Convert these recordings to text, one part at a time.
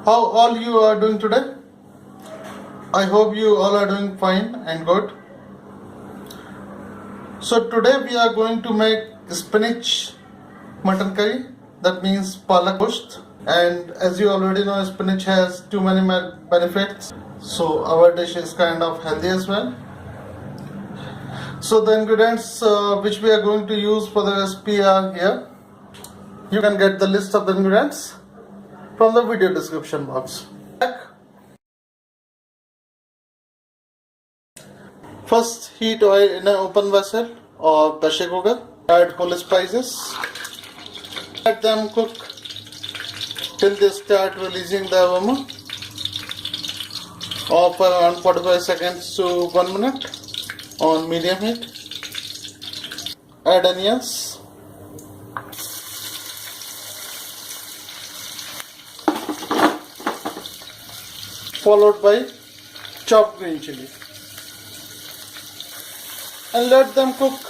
How all you are doing today? I hope you all are doing fine and good. So today we are going to make spinach mutton curry. That means Palak Gosht. And as you already know, spinach has too many benefits. So our dish is kind of healthy as well. So the ingredients which we are going to use for the recipe are here. You can get the list of the ingredients from the video description box. First, heat oil in an open vessel or pressure cooker. Add whole spices. Let them cook till they start releasing the aroma, or for around 45 seconds to 1 minute on medium heat. Add onions. Followed by chopped green chili. And let them cook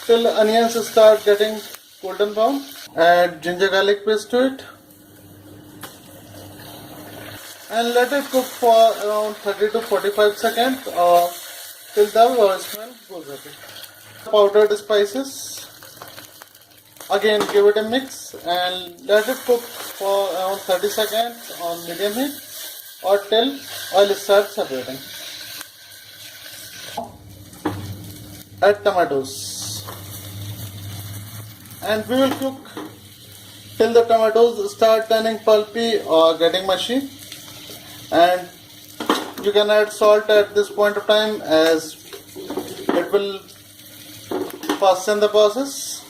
till onions start getting golden brown. Add ginger garlic paste to it. And let it cook for around 30 to 45 seconds or till the raw smell goes away. Powdered spices. Again give it a mix and let it cook for around 30 seconds on medium heat or till oil starts separating. Add tomatoes and we will cook till the tomatoes start turning pulpy or getting mushy, and you can add salt at this point of time as it will fasten the process.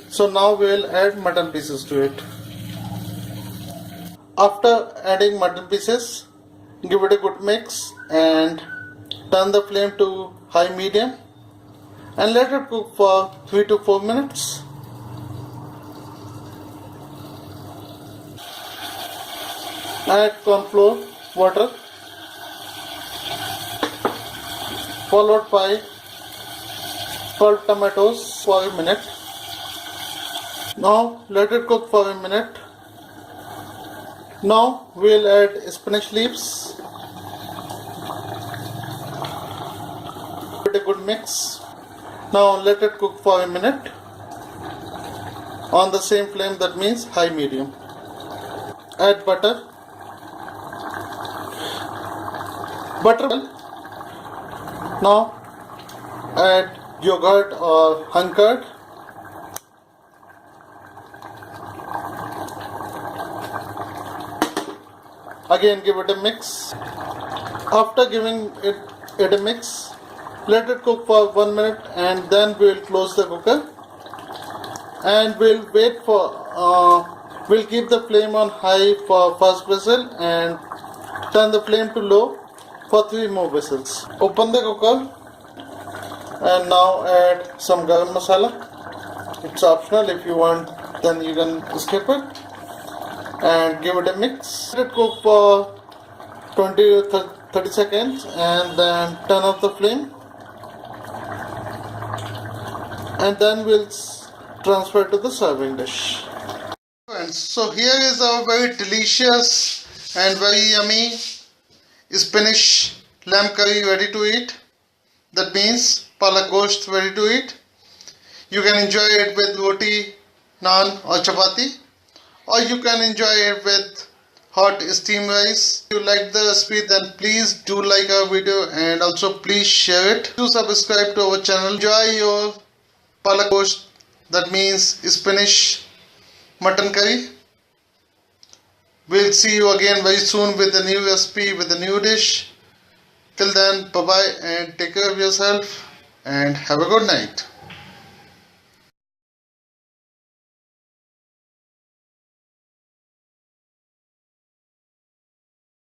So now we will add mutton pieces to it. After adding mutton pieces, give it a good mix and turn the flame to high medium and let it cook for 3 to 4 minutes. Add corn flour, water, followed by pulped tomatoes for a minute. Now let it cook for a minute. Now we will add spinach leaves. Give it a good mix. Now let it cook for a minute on the same flame, that means high medium. Add butter. Now add yogurt or hung curd. Again give it a mix. After giving it a mix, let it cook for 1 minute and then we will close the cooker and we'll wait for we'll keep the flame on high for first whistle and turn the flame to low for 3 more whistles. Open the cooker and now add some garam masala. It's optional, if you want then you can skip it, and give it a mix. Let it cook for 20 to 30 seconds and then turn off the flame, and then we'll transfer to the serving dish. So here is our very delicious and very yummy spinach lamb curry ready to eat. That means Palak Gosht ready to eat. You can enjoy it with roti, naan or chapati, or you can enjoy it with hot steamed rice. If you like the recipe, then please do like our video and also please share it. Do subscribe to our channel. Enjoy your Palak Gosht, that means spinach mutton curry. We'll see you again very soon with a new recipe, with a new dish. Till then, bye bye and take care of yourself and have a good night.